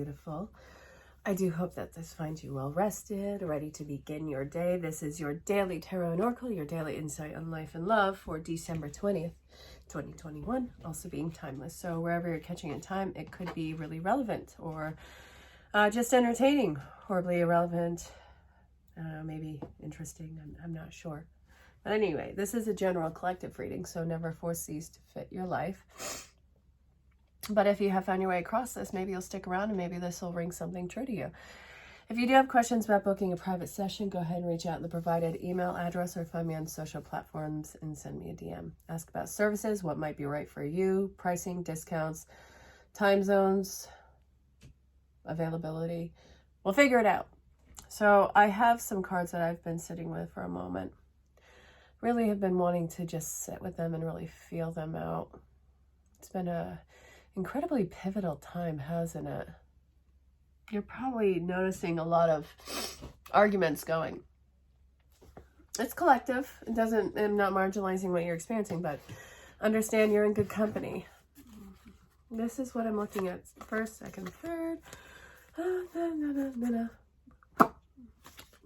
beautiful. I do hope that this finds you well rested, ready to begin your day. This is your daily tarot and oracle, your daily insight on life and love for December 20th, 2021, also being timeless. So wherever you're catching in time, it could be really relevant or just entertaining, horribly irrelevant, maybe interesting, I'm not sure. But anyway, this is a general collective reading, so never force these to fit your life. But if you have found your way across this, maybe you'll stick around and maybe this will ring something true to you. If you do have questions about booking a private session, go ahead and reach out in the provided email address or find me on social platforms and send me a DM. Ask about services, what might be right for you, pricing, discounts, time zones, availability. We'll figure it out. So I have some cards that I've been sitting with for a moment. Really have been wanting to just sit with them and really feel them out. It's been a incredibly pivotal time, hasn't it? You're probably noticing a lot of arguments going. It's collective. I'm not marginalizing what you're experiencing, but understand you're in good company. This is what I'm looking at. First, second, third.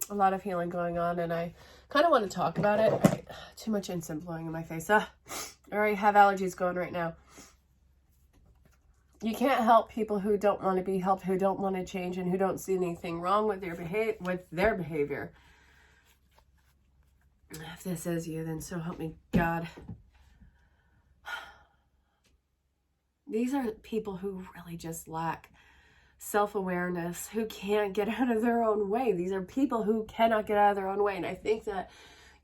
A lot of healing going on, and I kind of want to talk about it. Too much incense blowing in my face. I already have allergies going right now. You can't help people who don't want to be helped, who don't want to change, and who don't see anything wrong with their behavior. If this is you, then so help me God. These are people who really just lack self-awareness, who can't get out of their own way. These are people who cannot get out of their own way. And I think that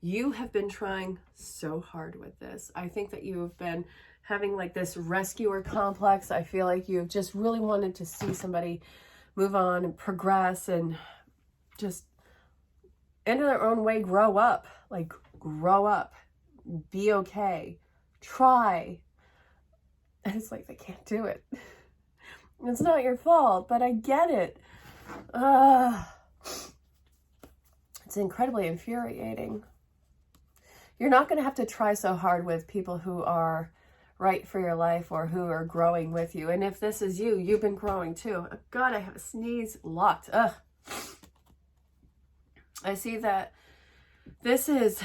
you have been trying so hard with this. I think that you have been having like this rescuer complex. I feel like you've just really wanted to see somebody move on and progress and just into their own way, grow up, be okay, try. And it's like they can't do it. It's not your fault, but I get it. It's incredibly infuriating. You're not going to have to try so hard with people who are right for your life or who are growing with you. And if this is you, you've been growing too. God, I have a sneeze locked. I see that this is...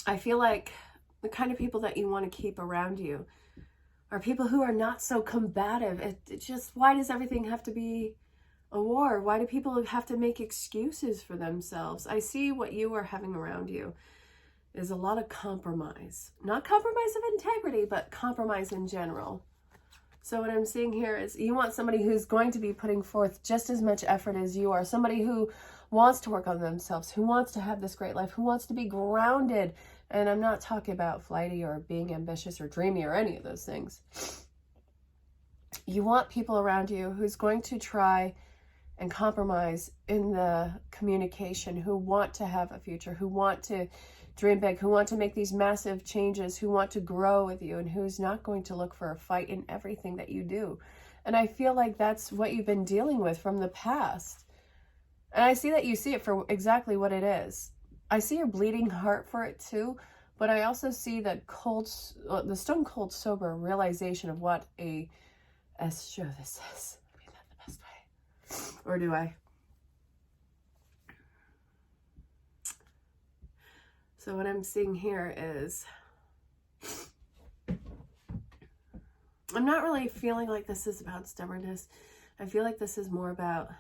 I feel like the kind of people that you want to keep around you are people who are not so combative. It just, why does everything have to be a war? Why do people have to make excuses for themselves? I see what you are having around you is a lot of compromise. Not compromise of integrity, but compromise in general. So what I'm seeing here is you want somebody who's going to be putting forth just as much effort as you are. Somebody who wants to work on themselves, who wants to have this great life, who wants to be grounded. And I'm not talking about flighty or being ambitious or dreamy or any of those things. You want people around you who's going to try and compromise in the communication, who want to have a future, who want to dream big, who want to make these massive changes, who want to grow with you, and who's not going to look for a fight in everything that you do. And I feel like that's what you've been dealing with from the past. And I see that you see it for exactly what it is. I see your bleeding heart for it too, but I also see that the stone cold sober realization of what a show this is. I mean that the best way. Or do I? So what I'm seeing here is, I'm not really feeling like this is about stubbornness. I feel like this is more about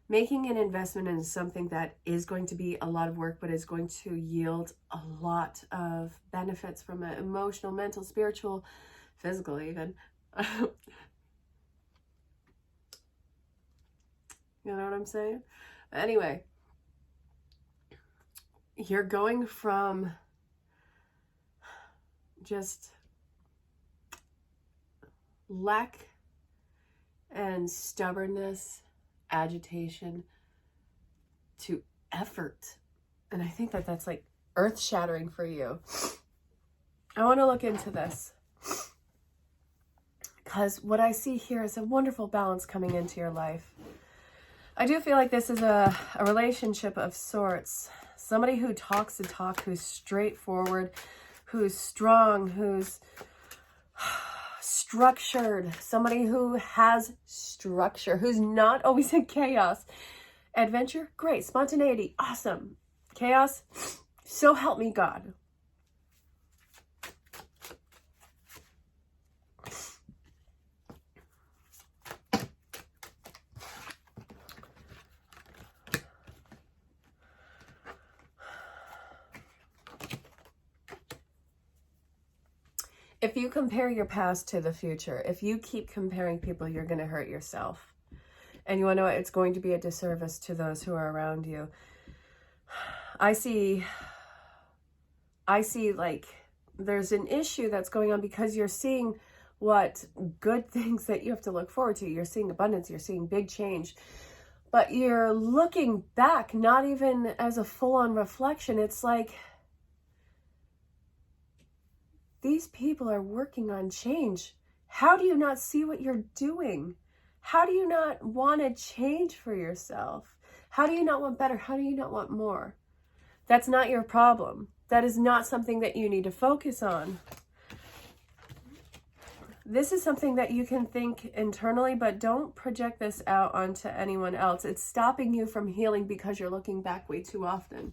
making an investment in something that is going to be a lot of work, but is going to yield a lot of benefits from it, emotional, mental, spiritual, physical even. You know what I'm saying? Anyway, you're going from just lack and stubbornness, agitation, to effort. And I think that that's like earth-shattering for you. I want to look into this because what I see here is a wonderful balance coming into your life. I do feel like this is a relationship of sorts. Somebody who talks the talk, who's straightforward, who's strong, who's structured, somebody who has structure, who's not always in chaos. Adventure, great. Spontaneity, awesome. Chaos, so help me God. If you compare your past to the future, if you keep comparing people, you're going to hurt yourself. And you want to know what? It's going to be a disservice to those who are around you. I see like there's an issue that's going on because you're seeing what good things that you have to look forward to. You're seeing abundance, you're seeing big change, but you're looking back, not even as a full-on reflection. It's like, these people are working on change. How do you not see what you're doing? How do you not want to change for yourself? How do you not want better? How do you not want more? That's not your problem. That is not something that you need to focus on. This is something that you can think internally, but don't project this out onto anyone else. It's stopping you from healing because you're looking back way too often.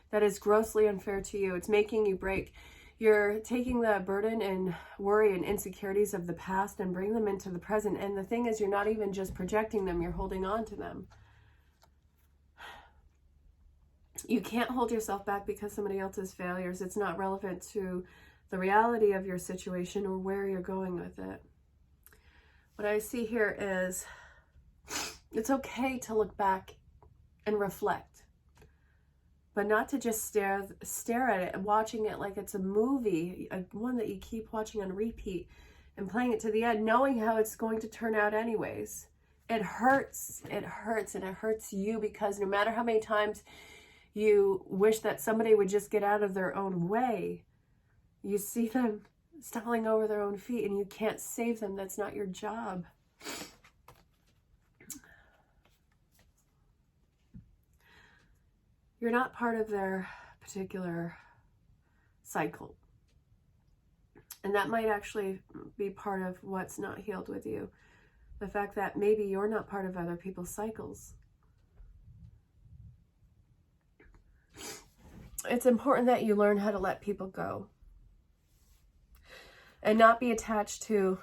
That is grossly unfair to you. It's making you break. You're taking the burden and worry and insecurities of the past and bring them into the present. And the thing is, you're not even just projecting them, you're holding on to them. You can't hold yourself back because somebody else's failures. It's not relevant to the reality of your situation or where you're going with it. What I see here is it's okay to look back and reflect, but not to just stare at it and watching it like it's a movie, one that you keep watching on repeat and playing it to the end, knowing how it's going to turn out anyways. It hurts, and it hurts you because no matter how many times you wish that somebody would just get out of their own way, you see them stumbling over their own feet and you can't save them. That's not your job. You're not part of their particular cycle. And that might actually be part of what's not healed with you. The fact that maybe you're not part of other people's cycles. It's important that you learn how to let people go and not be attached to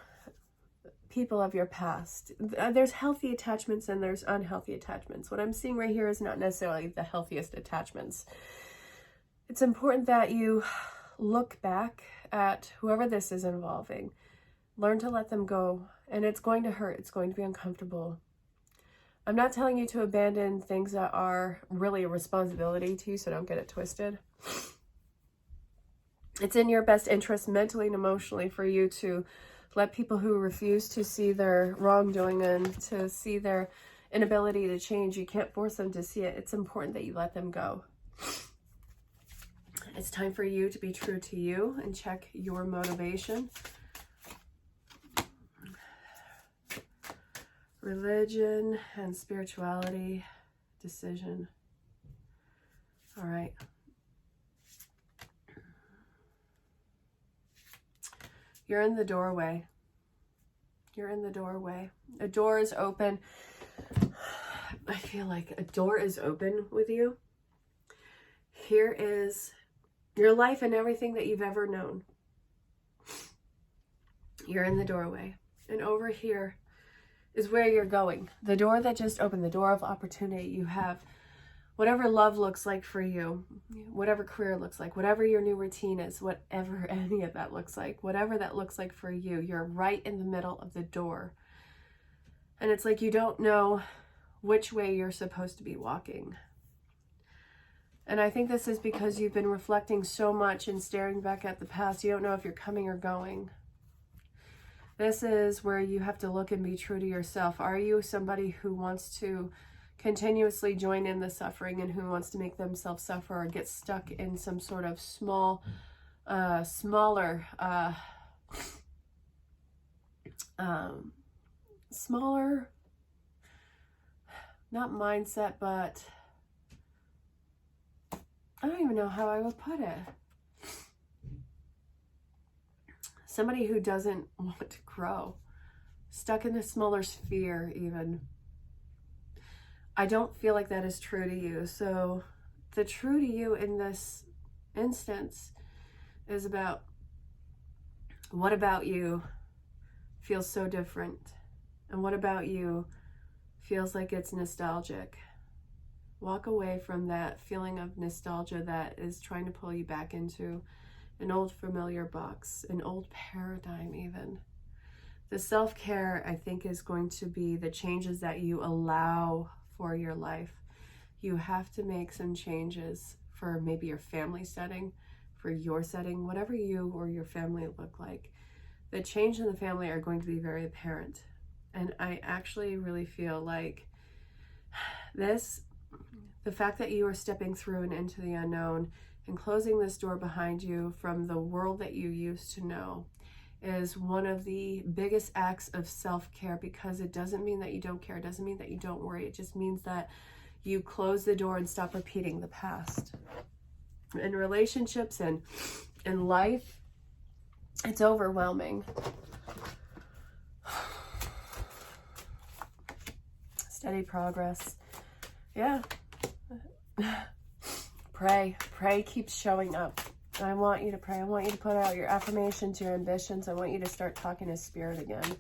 people of your past. There's healthy attachments and there's unhealthy attachments. What I'm seeing right here is not necessarily the healthiest attachments. It's important that you look back at whoever this is involving. Learn to let them go. And it's going to hurt. It's going to be uncomfortable. I'm not telling you to abandon things that are really a responsibility to you, so don't get it twisted. It's in your best interest mentally and emotionally for you to let people who refuse to see their wrongdoing and to see their inability to change, you can't force them to see it. It's important that you let them go. It's time for you to be true to you and check your motivation. Religion and spirituality, decision. All right. You're in the doorway. You're in the doorway. A door is open. I feel like a door is open with you. Here is your life and everything that you've ever known. You're in the doorway. And over here is where you're going. The door that just opened, the door of opportunity. You have whatever love looks like for you, whatever career looks like, whatever your new routine is, whatever any of that looks like, whatever that looks like for you, you're right in the middle of the door. And it's like you don't know which way you're supposed to be walking. And I think this is because you've been reflecting so much and staring back at the past. You don't know if you're coming or going. This is where you have to look and be true to yourself. Are you somebody who wants to continuously join in the suffering and who wants to make themselves suffer or get stuck in some sort of smaller, not mindset, but I don't even know how I would put it. somebody who doesn't want to grow, stuck in a smaller sphere even. I don't feel like that is true to you. So the true to you in this instance is about, what about you feels so different? And what about you feels like it's nostalgic? Walk away from that feeling of nostalgia that is trying to pull you back into an old familiar box, an old paradigm even. The self-care, I think, is going to be the changes that you allow for your life. You have to make some changes for maybe your family setting, for your setting, whatever you or your family look like. The change in the family are going to be very apparent. And I actually really feel like the fact that you are stepping through and into the unknown and closing this door behind you from the world that you used to know is one of the biggest acts of self-care, because it doesn't mean that you don't care. It doesn't mean that you don't worry. It just means that you close the door and stop repeating the past. In relationships and in life, it's overwhelming. Steady progress. Yeah. Pray. Pray keeps showing up. I want you to pray. I want you to put out your affirmations, your ambitions. I want you to start talking to Spirit again.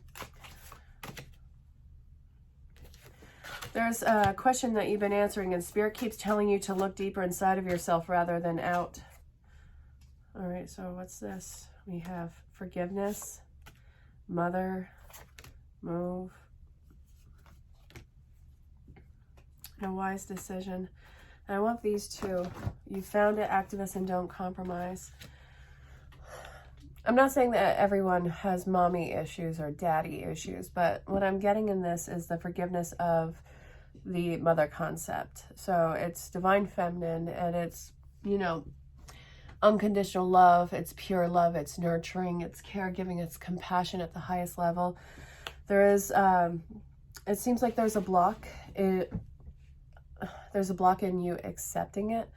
There's a question that you've been answering, and Spirit keeps telling you to look deeper inside of yourself rather than out. All right, so what's this? We have forgiveness, mother, move, and a wise decision. And I want these two. You found it, activist, and don't compromise. I'm not saying that everyone has mommy issues or daddy issues, but what I'm getting in this is the forgiveness of the mother concept. So it's divine feminine, and it's, you know, unconditional love, it's pure love, it's nurturing, it's caregiving, it's compassion at the highest level. There is, it seems like there's a block. There's a block in you accepting it,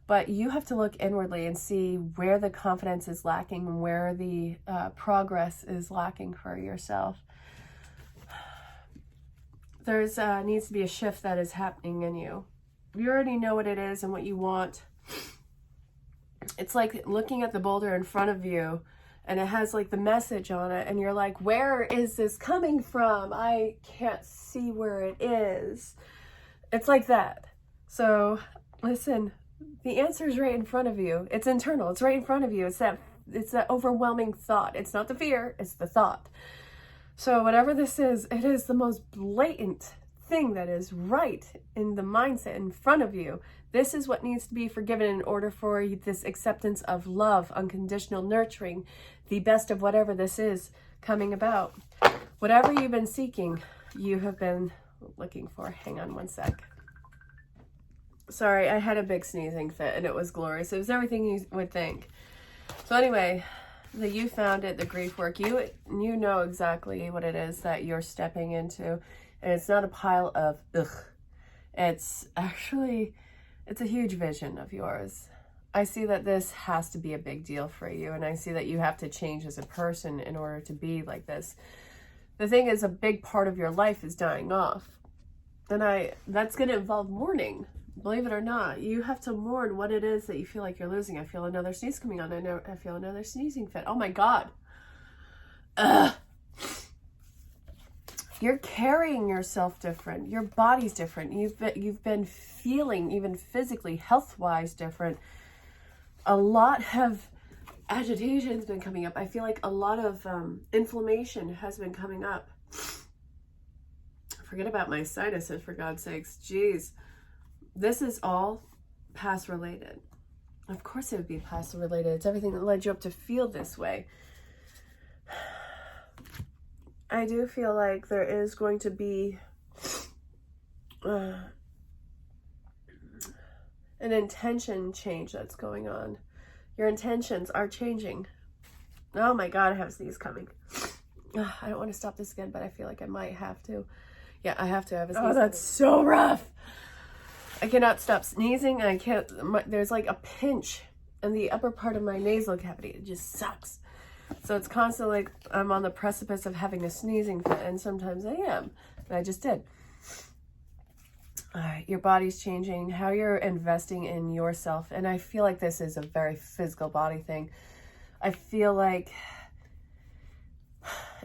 but you have to look inwardly and see where the confidence is lacking and where the progress is lacking for yourself. There's needs to be a shift that is happening in you. You already know what it is and what you want. It's like looking at the boulder in front of you, and it has like the message on it, and you're like, where is this coming from? I can't see where it is. It's like that. So listen, the answer is right in front of you. It's internal. It's right in front of you. It's that overwhelming thought. It's not the fear, it's the thought. So whatever this is, it is the most blatant thing that is right in the mindset in front of you. This is what needs to be forgiven in order for this acceptance of love, unconditional nurturing, the best of whatever this is coming about. Whatever you've been seeking, you have been looking for. Hang on one sec. Sorry, I had a big sneezing fit and it was glorious. It was everything you would think. So anyway, you found it, the grief work. You know exactly what it is that you're stepping into. And it's not a pile of ugh. It's actually, it's a huge vision of yours. I see that this has to be a big deal for you. And I see that you have to change as a person in order to be like this. The thing is, a big part of your life is dying off. And that's going to involve mourning. Believe it or not, you have to mourn what it is that you feel like you're losing. I feel another sneeze coming on. I feel another sneezing fit. Oh my God. Ugh. You're carrying yourself different. Your body's different. You've been feeling, even physically, health-wise, different. A lot of agitation's been coming up. I feel like a lot of inflammation has been coming up. Forget about my sinuses, for God's sakes. Jeez. This is all past related. Of course it would be past related. It's everything that led you up to feel this way. I do feel like there is going to be an intention change that's going on. Your intentions are changing. Oh my God, I have a sneeze coming. I don't want to stop this again, but I feel like I might have to. Yeah, I have to have a sneeze. Oh, that's so rough. I cannot stop sneezing, and I can't, there's like a pinch in the upper part of my nasal cavity. It just sucks. So it's constantly like I'm on the precipice of having a sneezing fit, and sometimes I am. And I just did. All right, your body's changing, how you're investing in yourself. And I feel like this is a very physical body thing. I feel like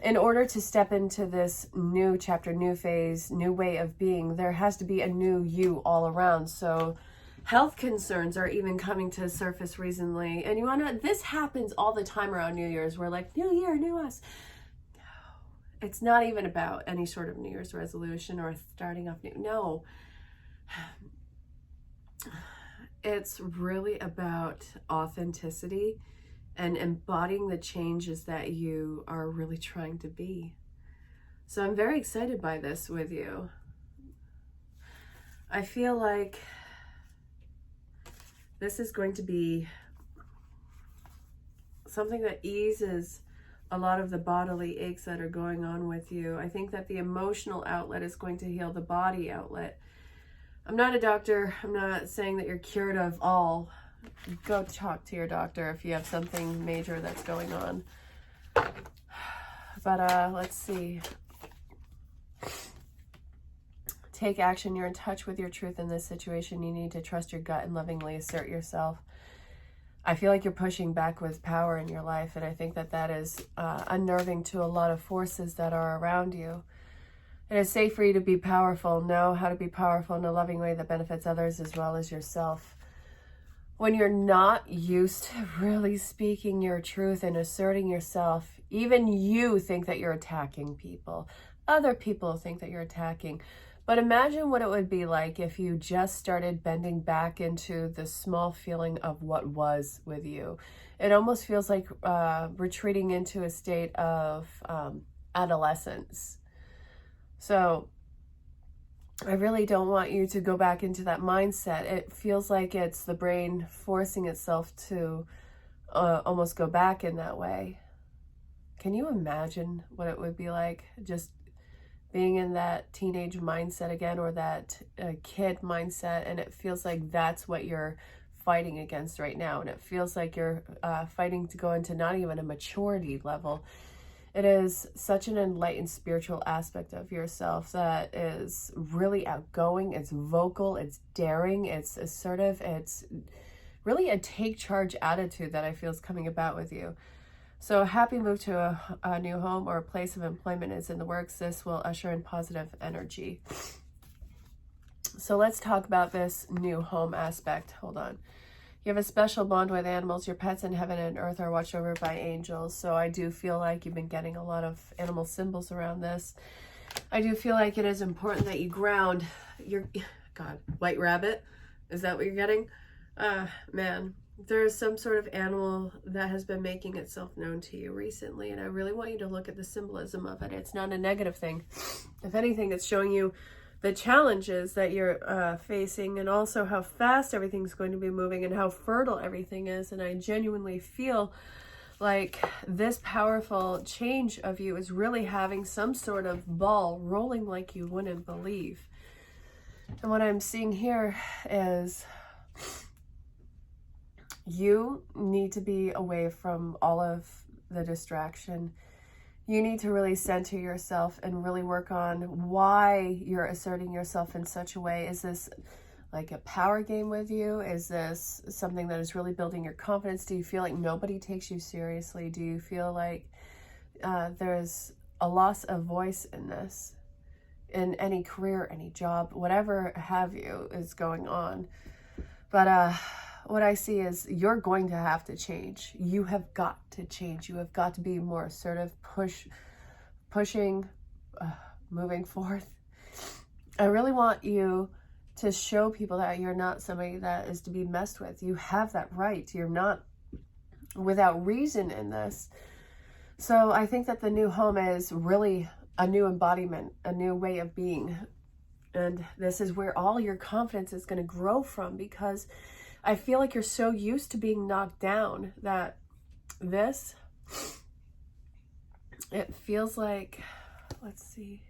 in order to step into this new chapter, new phase, new way of being, there has to be a new you all around. So health concerns are even coming to surface recently. And you wanna, this happens all the time around New Year's. We're like, new year, new us. No, it's not even about any sort of New Year's resolution or starting off new. No. It's really about authenticity and embodying the changes that you are really trying to be. So I'm very excited by this with you. I feel like this is going to be something that eases a lot of the bodily aches that are going on with you. I think that the emotional outlet is going to heal the body outlet. I'm not a doctor. I'm not saying that you're cured of all. Go talk to your doctor if you have something major that's going on. But let's see. Take action. You're in touch with your truth in this situation. You need to trust your gut and lovingly assert yourself. I feel like you're pushing back with power in your life, and I think that that is unnerving to a lot of forces that are around you. It is safe for you to be powerful. Know how to be powerful in a loving way that benefits others as well as yourself. When you're not used to really speaking your truth and asserting yourself, even you think that you're attacking people. Other people think that you're attacking. But imagine what it would be like if you just started bending back into the small feeling of what was with you. It almost feels like retreating into a state of adolescence. So I really don't want you to go back into that mindset. It feels like it's the brain forcing itself to almost go back in that way. Can you imagine what it would be like just being in that teenage mindset again, or that kid mindset, and it feels like that's what you're fighting against right now, and it feels like you're fighting to go into not even a maturity level. It is such an enlightened spiritual aspect of yourself that is really outgoing, it's vocal, it's daring, it's assertive, it's really a take charge attitude that I feel is coming about with you. So a happy move to a new home or a place of employment is in the works. This will usher in positive energy. So let's talk about this new home aspect. Hold on. You have a special bond with animals. Your pets in heaven and earth are watched over by angels. So I do feel like you've been getting a lot of animal symbols around this. I do feel like it is important that you ground your, God, white rabbit. Is that what you're getting? Man, there's some sort of animal that has been making itself known to you recently. And I really want you to look at the symbolism of it. It's not a negative thing. If anything, it's showing you the challenges that you're facing, and also how fast everything's going to be moving and how fertile everything is. And I genuinely feel like this powerful change of you is really having some sort of ball rolling like you wouldn't believe. And what I'm seeing here is you need to be away from all of the distraction. You need to really center yourself and really work on why you're asserting yourself in such a way. Is this like a power game with you? Is this something that is really building your confidence? Do you feel like nobody takes you seriously? Do you feel like there's a loss of voice in this? In any career, any job, whatever have you is going on. But what I see is you're going to have to change. You have got to change. You have got to be more assertive, pushing, moving forth. I really want you to show people that you're not somebody that is to be messed with. You have that right. You're not without reason in this. So I think that the new home is really a new embodiment, a new way of being. And this is where all your confidence is going to grow from, because I feel like you're so used to being knocked down that this, it feels like, let's see.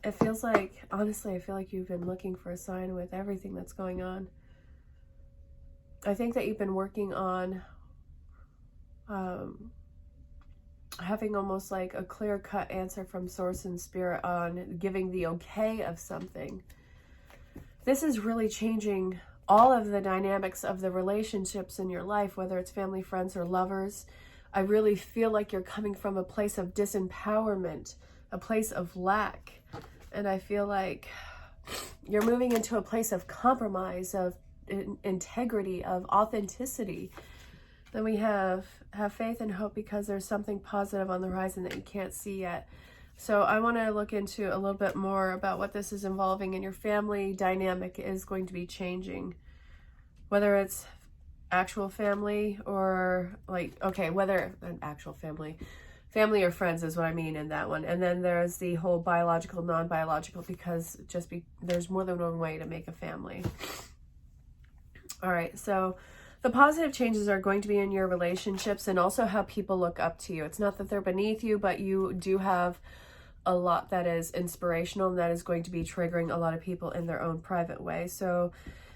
It feels like, honestly, I feel like you've been looking for a sign with everything that's going on. I think that you've been working on having almost like a clear-cut answer from source and spirit on giving the okay of something. This is really changing all of the dynamics of the relationships in your life, whether it's family, friends, or lovers. I really feel like you're coming from a place of disempowerment, a place of lack. And I feel like you're moving into a place of compromise, of integrity, of authenticity. Then we have faith and hope, because there's something positive on the horizon that you can't see yet. So I want to look into a little bit more about what this is involving, and your family dynamic is going to be changing. Whether it's actual family or like, okay, whether an actual family or friends is what I mean in that one. And then there's the whole biological, non-biological, because there's more than one way to make a family. All right, so the positive changes are going to be in your relationships and also how people look up to you. It's not that they're beneath you, but you do have a lot that is inspirational, and that is going to be triggering a lot of people in their own private way. So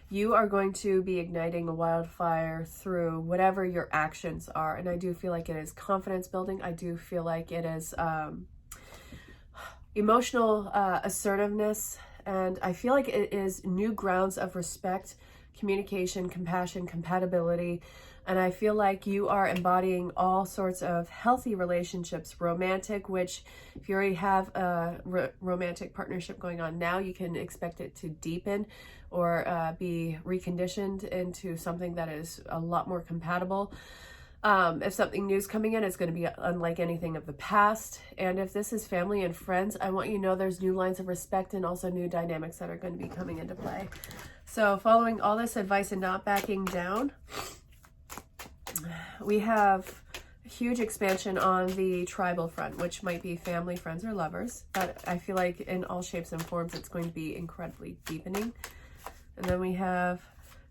you are going to be igniting a wildfire through whatever your actions are. And I do feel like it is confidence building. I do feel like it is emotional assertiveness. And I feel like it is new grounds of respect, communication, compassion, compatibility. And I feel like you are embodying all sorts of healthy relationships, romantic, which if you already have a romantic partnership going on now, you can expect it to deepen or be reconditioned into something that is a lot more compatible. If something new is coming in, it's going to be unlike anything of the past. And if this is family and friends, I want you to know there's new lines of respect and also new dynamics that are going to be coming into play. So following all this advice and not backing down, we have a huge expansion on the tribal front, which might be family, friends, or lovers. But I feel like in all shapes and forms, it's going to be incredibly deepening. And then we have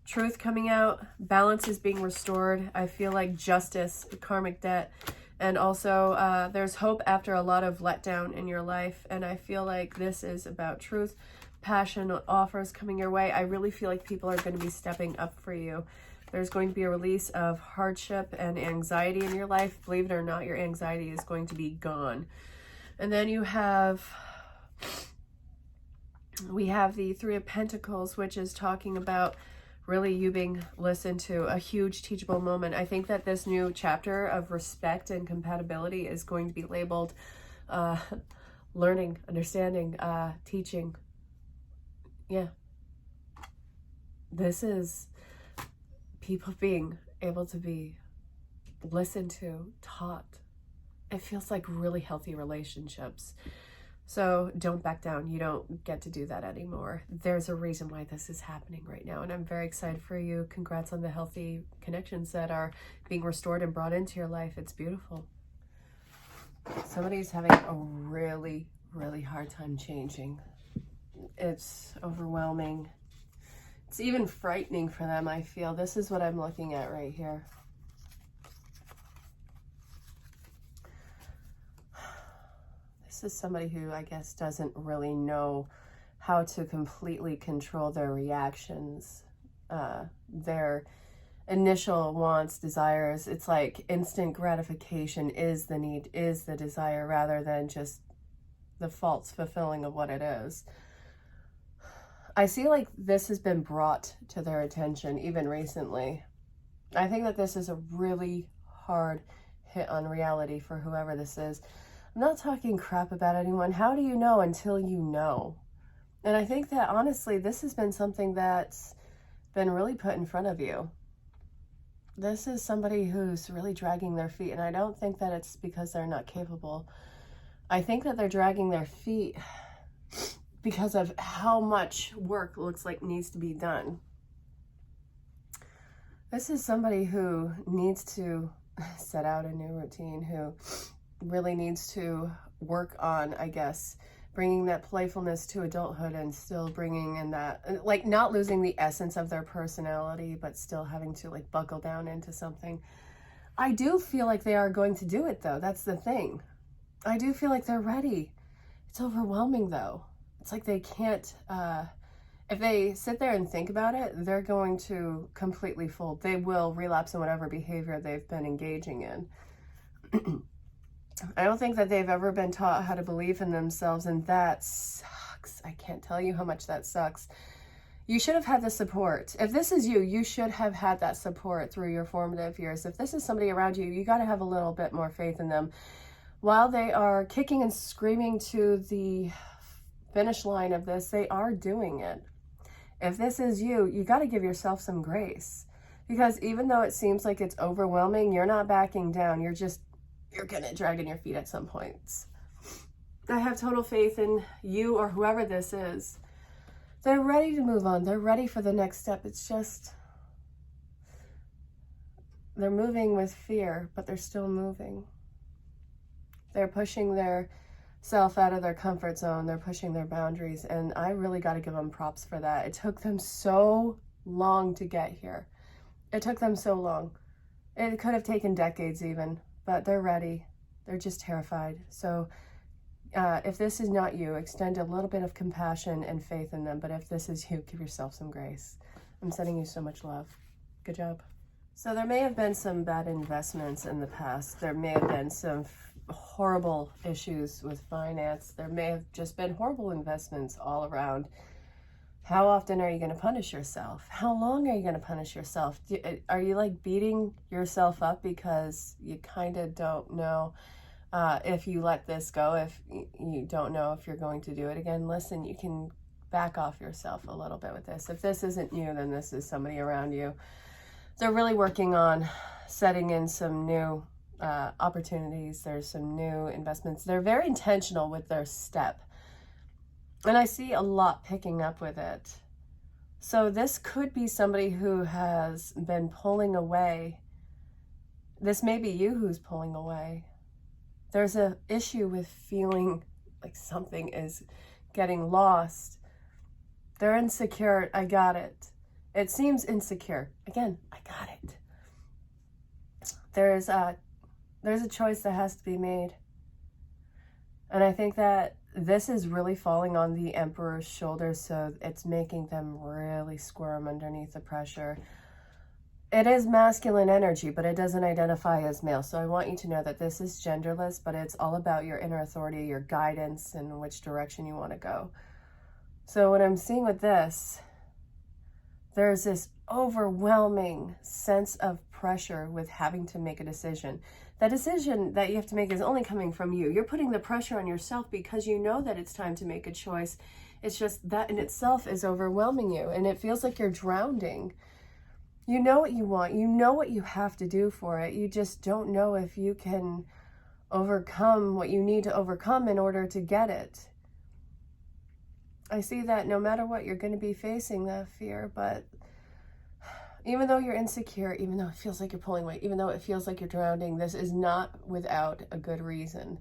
truth coming out, balance is being restored. I feel like justice, karmic debt, and also there's hope after a lot of letdown in your life. And I feel like this is about truth, passion, offers coming your way. I really feel like people are going to be stepping up for you. There's going to be a release of hardship and anxiety in your life. Believe it or not, your anxiety is going to be gone. And then we have the Three of Pentacles, which is talking about really you being listened to, a huge teachable moment. I think that this new chapter of respect and compatibility is going to be labeled learning, understanding, teaching. Yeah. This is people being able to be listened to, taught. It feels like really healthy relationships. So don't back down. You don't get to do that anymore. There's a reason why this is happening right now. And I'm very excited for you. Congrats on the healthy connections that are being restored and brought into your life. It's beautiful. Somebody's having a really, really hard time changing. It's overwhelming. It's even frightening for them, I feel. This is what I'm looking at right here. This is somebody who, I guess, doesn't really know how to completely control their reactions, their initial wants, desires. It's like instant gratification is the need, is the desire, rather than just the false fulfilling of what it is. I see like this has been brought to their attention even recently. I think that this is a really hard hit on reality for whoever this is. I'm not talking crap about anyone. How do you know until you know? And I think that honestly, this has been something that's been really put in front of you. This is somebody who's really dragging their feet. And I don't think that it's because they're not capable. I think that they're dragging their feet because of how much work looks like needs to be done. This is somebody who needs to set out a new routine, who really needs to work on, I guess, bringing that playfulness to adulthood and still bringing in that, like not losing the essence of their personality, but still having to like buckle down into something. I do feel like they are going to do it though. That's the thing. I do feel like they're ready. It's overwhelming though. It's like they can't If they sit there and think about it, they're going to completely fold. They will relapse in whatever behavior they've been engaging in. I don't think that they've ever been taught how to believe in themselves, and that sucks. I can't tell you how much that sucks. You should have had the support. If this is you, you should have had that support through your formative years. If this is somebody around you, you got to have a little bit more faith in them. While they are kicking and screaming to the finish line of this, they are doing it. If this is you, you got to give yourself some grace. Because even though it seems like it's overwhelming, you're not backing down. You're gonna dragging your feet at some points. I have total faith in you or whoever this is. They're ready to move on. They're ready for the next step. It's just, they're moving with fear, but they're still moving. They're pushing their self out of their comfort zone. They're pushing their boundaries. And I really got to give them props for that. It took them so long to get here. It took them so long. It could have taken decades even, but they're ready. They're just terrified. So if this is not you, extend a little bit of compassion and faith in them. But if this is you, give yourself some grace. I'm sending you so much love. Good job. So there may have been some bad investments in the past. There may have been some horrible issues with finance. There may have just been horrible investments all around. How often are you going to punish yourself? How long are you going to punish yourself? Are you like beating yourself up because you kind of don't know if you let this go, if you don't know if you're going to do it again? Listen, you can back off yourself a little bit with this. If this isn't you, then this is somebody around you. They're really working on setting in some new opportunities. There's some new investments. They're very intentional with their step. And I see a lot picking up with it. So this could be somebody who has been pulling away. This may be you who's pulling away. There's an issue with feeling like something is getting lost. They're insecure. I got it. It seems insecure. Again, I got it. There's a choice that has to be made. And I think that this is really falling on the Emperor's shoulders, so it's making them really squirm underneath the pressure. It is masculine energy, but it doesn't identify as male. So I want you to know that this is genderless, but it's all about your inner authority, your guidance, and which direction you want to go. So what I'm seeing with this, there's this overwhelming sense of pressure with having to make a decision. That decision that you have to make is only coming from you. You're putting the pressure on yourself because you know that it's time to make a choice. It's just that in itself is overwhelming you, and it feels like you're drowning. You know what you want. You know what you have to do for it. You just don't know if you can overcome what you need to overcome in order to get it. I see that no matter what, you're going to be facing that fear, but even though you're insecure, even though it feels like you're pulling weight, even though it feels like you're drowning, this is not without a good reason.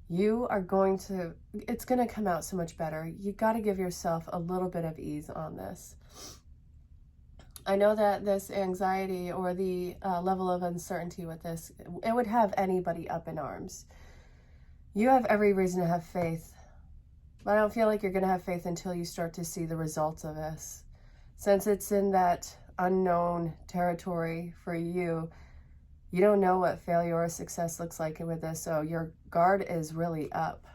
You are going to, it's going to come out so much better. You got to give yourself a little bit of ease on this. I know that this anxiety or the level of uncertainty with this, it would have anybody up in arms. You have every reason to have faith. But I don't feel like you're going to have faith until you start to see the results of this. Since it's in that unknown territory for you, you don't know what failure or success looks like with this, so your guard is really up.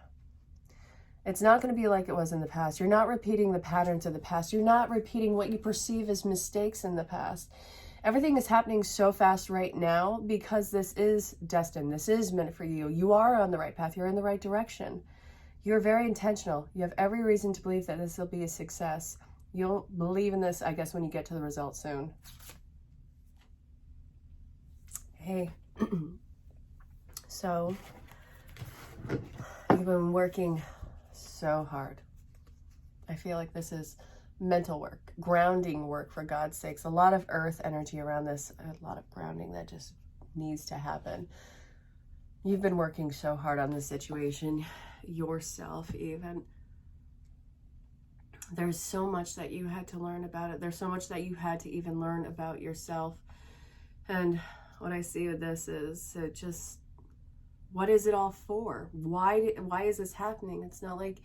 It's not going to be like it was in the past. You're not repeating the patterns of the past. You're not repeating what you perceive as mistakes in the past. Everything is happening so fast right now because this is destined. This is meant for you. You are on the right path. You're in the right direction. You're very intentional. You have every reason to believe that this will be a success. You'll believe in this, I guess, when you get to the results soon. Hey, so you've been working so hard. I feel like this is mental work, grounding work, for God's sakes. A lot of earth energy around this, a lot of grounding that just needs to happen. You've been working so hard on this situation, yourself even. There's so much that you had to learn about it. There's so much that you had to even learn about yourself. And what I see with this is it just, what is it all for? Why is this happening? It's not like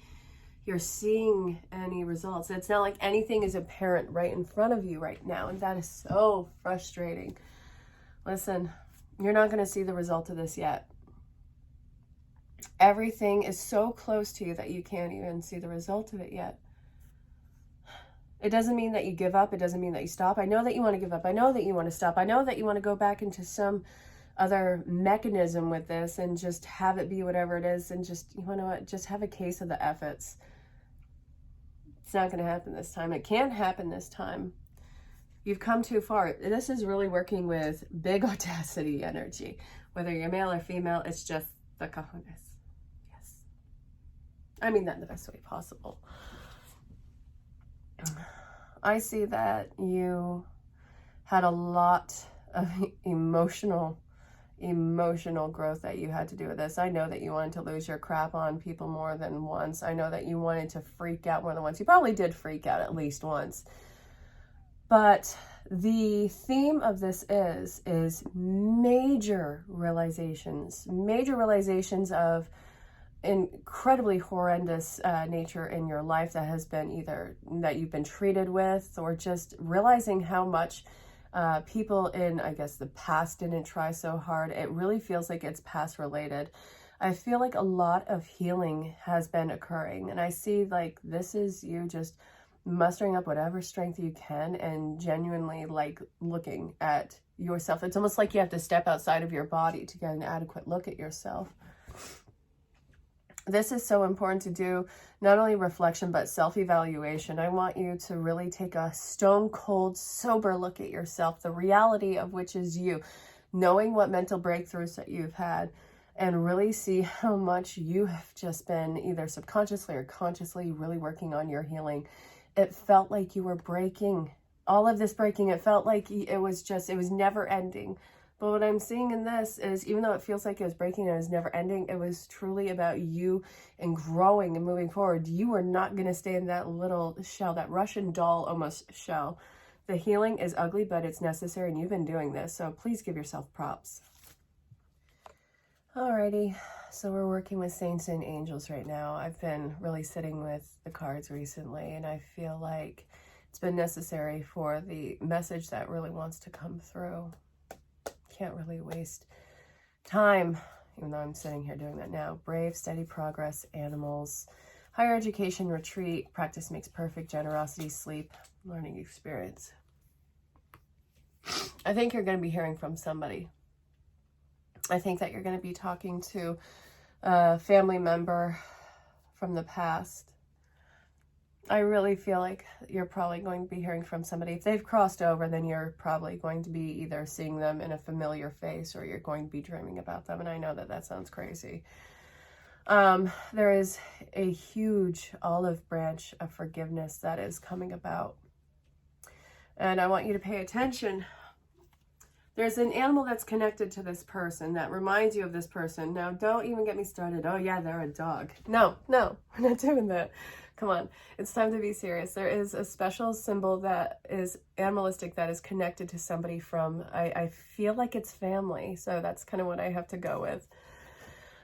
you're seeing any results. It's not like anything is apparent right in front of you right now, and that is so frustrating. Listen, you're not going to see the result of this yet. Everything is so close to you that you can't even see the result of it yet. It doesn't mean that you give up. It doesn't mean that you stop. I know that you want to give up. I know that you want to stop. I know that you want to go back into some other mechanism with this and just have it be whatever it is, and just, you know what, just have a case of the efforts. It's not going to happen this time. It can't happen this time. You've come too far. This is really working with big audacity energy. Whether you're male or female, it's just the cojones. Yes. I mean that in the best way possible. I see that you had a lot of emotional growth that you had to do with this. I know that you wanted to lose your crap on people more than once. I know that you wanted to freak out more than once. You probably did freak out at least once. But the theme of this is major realizations of incredibly horrendous nature in your life that has been either that you've been treated with, or just realizing how much people in, I guess, the past didn't try so hard. It really feels like it's past related. I feel like a lot of healing has been occurring, and I see like this is you just mustering up whatever strength you can and genuinely like looking at yourself. It's almost like you have to step outside of your body to get an adequate look at yourself. This is so important to do, not only reflection, but self-evaluation. I want you to really take a stone cold, sober look at yourself, the reality of which is you, knowing what mental breakthroughs that you've had, and really see how much you have just been either subconsciously or consciously really working on your healing. It felt like you were breaking, all of this breaking, it felt like it was never ending. But what I'm seeing in this is, even though it feels like it was breaking and it was never ending, it was truly about you and growing and moving forward. You were not going to stay in that little shell, that Russian doll almost shell. The healing is ugly, but it's necessary, and you've been doing this, so please give yourself props. Alrighty, so we're working with saints and angels right now. I've been really sitting with the cards recently, and I feel like it's been necessary for the message that really wants to come through. Can't really waste time, even though I'm sitting here doing that now. Brave, steady progress, animals, higher education, retreat, practice makes perfect, generosity, sleep, learning experience. I think you're going to be hearing from somebody. I think that you're going to be talking to a family member from the past. I really feel like you're probably going to be hearing from somebody. If they've crossed over, then you're probably going to be either seeing them in a familiar face, or you're going to be dreaming about them. And I know that that sounds crazy. There is a huge olive branch of forgiveness that is coming about. And I want you to pay attention. There's an animal that's connected to this person that reminds you of this person. Now, don't even get me started. Oh yeah, they're a dog. No, we're not doing that. Come on, it's time to be serious. There is a special symbol that is animalistic that is connected to somebody from, I feel like it's family. So that's kind of what I have to go with.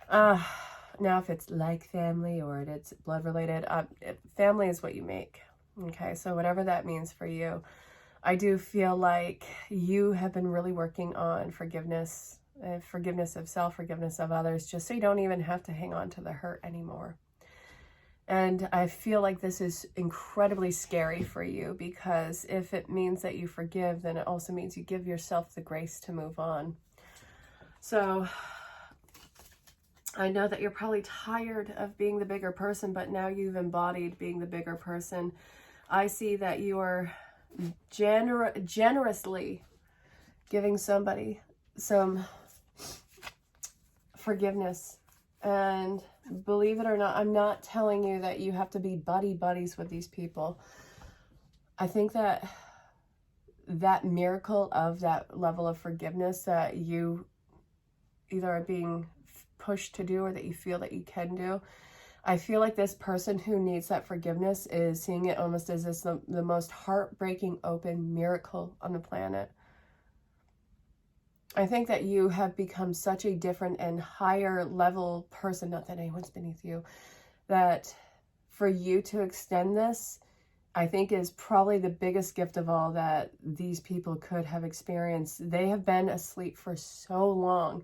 Now, if it's like family or it's blood related, family is what you make. Okay, so whatever that means for you. I do feel like you have been really working on forgiveness, forgiveness of self, forgiveness of others, just so you don't even have to hang on to the hurt anymore. And I feel like this is incredibly scary for you, because if it means that you forgive, then it also means you give yourself the grace to move on. So I know that you're probably tired of being the bigger person, but now you've embodied being the bigger person. I see that you are generously giving somebody some forgiveness. And believe it or not, I'm not telling you that you have to be buddies with these people. I think that that miracle of that level of forgiveness that you either are being pushed to do or that you feel that you can do, I feel like this person who needs that forgiveness is seeing it almost as this the most heartbreaking open miracle on the planet. I think that you have become such a different and higher level person, not that anyone's beneath you, that for you to extend this, I think, is probably the biggest gift of all that these people could have experienced. They have been asleep for so long,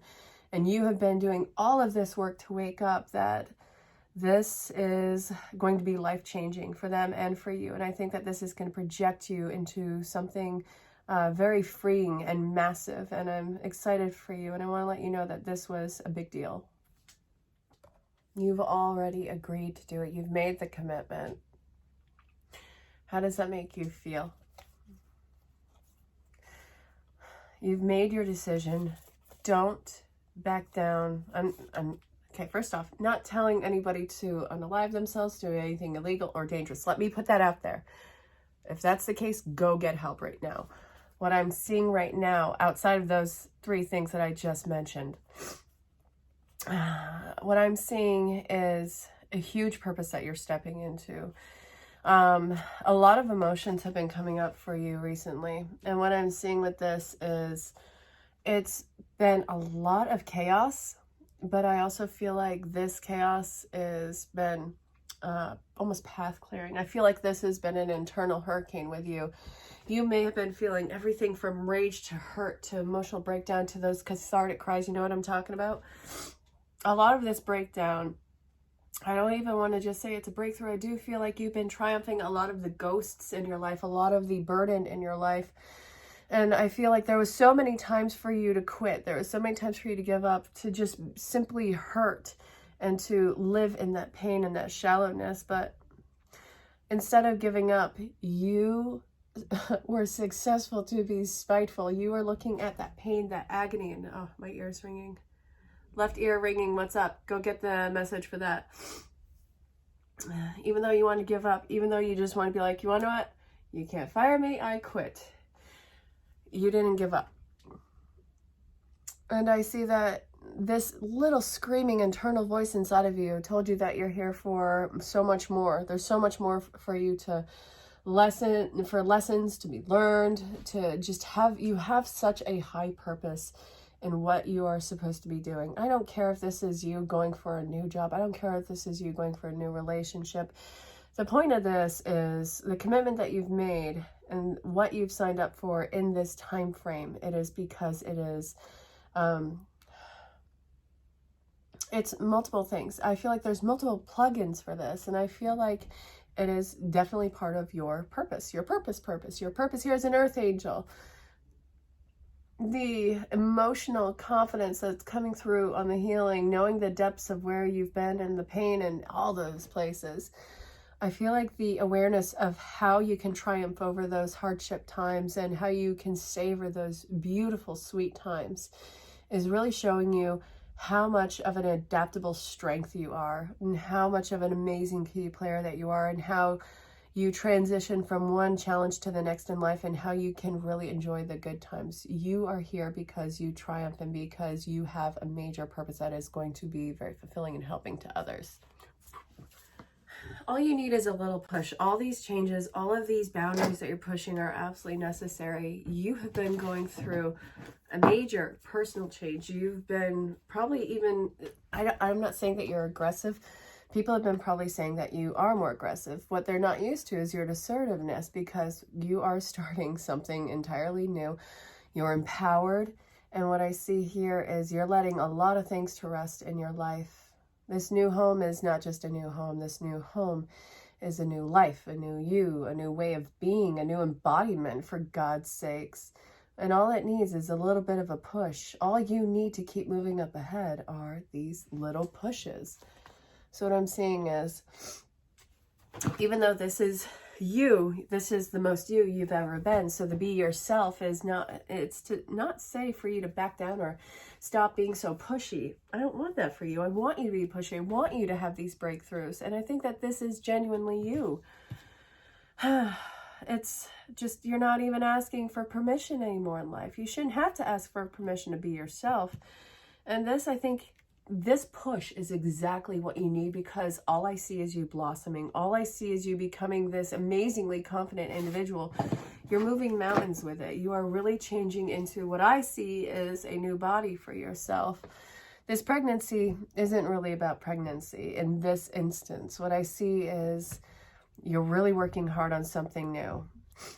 and you have been doing all of this work to wake up, that this is going to be life-changing for them and for you. And I think that this is going to project you into something very freeing and massive. And I'm excited for you. And I want to let you know that this was a big deal. You've already agreed to do it. You've made the commitment. How does that make you feel? You've made your decision. Don't back down. Okay, first off, not telling anybody to unalive themselves, do anything illegal or dangerous. Let me put that out there. If that's the case, go get help right now. What I'm seeing right now, outside of those 3 things that I just mentioned, what I'm seeing is a huge purpose that you're stepping into. A lot of emotions have been coming up for you recently. And what I'm seeing with this is it's been a lot of chaos, but I also feel like this chaos has been almost path clearing. I feel like this has been an internal hurricane with you. You may have been feeling everything from rage to hurt to emotional breakdown to those cathartic cries. You know what I'm talking about? A lot of this breakdown, I don't even want to just say it's a breakthrough. I do feel like you've been triumphing a lot of the ghosts in your life, a lot of the burden in your life. And I feel like there was so many times for you to quit. There was so many times for you to give up, to just simply hurt and to live in that pain and that shallowness. But instead of giving up, you were successful to be spiteful. You were looking at that pain, that agony, and oh, my ear's ringing. Left ear ringing. What's up? Go get the message for that. Even though you want to give up, even though you just want to be like, you want to know what? You can't fire me. I quit. You didn't give up. And I see that this little screaming internal voice inside of you told you that you're here for so much more. There's so much more for you to lessons to be learned, to just have, you have such a high purpose in what you are supposed to be doing. I don't care if this is you going for a new job. I don't care if this is you going for a new relationship. The point of this is the commitment that you've made and what you've signed up for in this time frame. It is because it is, it's multiple things. I feel like there's multiple plugins for this, and I feel like it is definitely part of your purpose. Your purpose here as an earth angel. The emotional confidence that's coming through on the healing, knowing the depths of where you've been and the pain and all those places. I feel like the awareness of how you can triumph over those hardship times and how you can savor those beautiful, sweet times is really showing you how much of an adaptable strength you are and how much of an amazing key player that you are, and how you transition from one challenge to the next in life, and how you can really enjoy the good times. You are here because you triumph and because you have a major purpose that is going to be very fulfilling and helping to others. All you need is a little push. All these changes, all of these boundaries that you're pushing are absolutely necessary. You have been going through a major personal change. You've been probably even, I'm not saying that you're aggressive. People have been probably saying that you are more aggressive. What they're not used to is your assertiveness, because you are starting something entirely new. You're empowered. And what I see here is you're letting a lot of things to rest in your life. This new home is not just a new home. This new home is a new life, a new you, a new way of being, a new embodiment, for God's sakes. And all it needs is a little bit of a push. All you need to keep moving up ahead are these little pushes. So what I'm seeing is, even though this is you, this is the most you've ever been. So to be yourself is not, it's to not say for you to back down or stop being so pushy. I don't want that for you. I want you to be pushy. I want you to have these breakthroughs. And I think that this is genuinely you. It's just, you're not even asking for permission anymore in life. You shouldn't have to ask for permission to be yourself. And this, I think, this push is exactly what you need, because all I see is you blossoming. All I see is you becoming this amazingly confident individual. You're moving mountains with it. You are really changing into what I see is a new body for yourself. this pregnancy isn't really about pregnancy in this instance. What I see is you're really working hard on something new.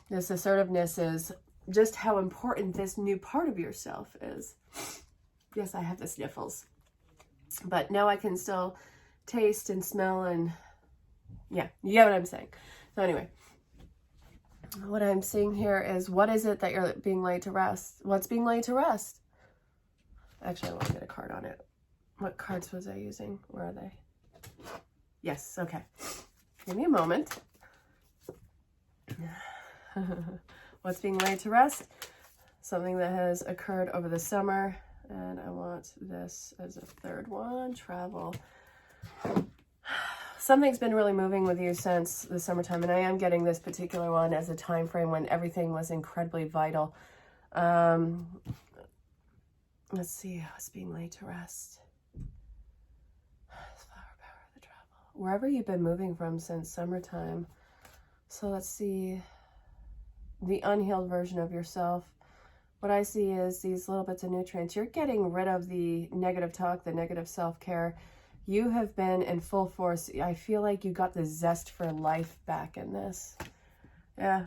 This assertiveness is just how important this new part of yourself is. Yes, I have the sniffles. But now I can still taste and smell and yeah, you get what I'm saying. So anyway, what I'm seeing here is, what is it that you're being laid to rest? What's being laid to rest? Actually, I want to get a card on it. What cards was I using? Where are they? Yes, okay. Give me a moment. What's being laid to rest? Something that has occurred over the summer. And I want this as a third one. Travel. Something's been really moving with you since the summertime. And I am getting this particular one as a time frame when everything was incredibly vital. Let's see what's being laid to rest. Flower power of the travel. Wherever you've been moving from since summertime. So let's see the unhealed version of yourself. What I see is these little bits of nutrients. You're getting rid of the negative talk, the negative self-care. You have been in full force. I feel like you got the zest for life back in this. Yeah.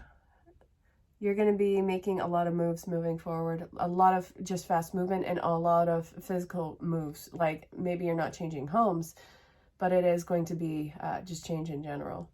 You're going to be making a lot of moves moving forward. A lot of just fast movement and a lot of physical moves. Like maybe you're not changing homes, but it is going to be just change in general.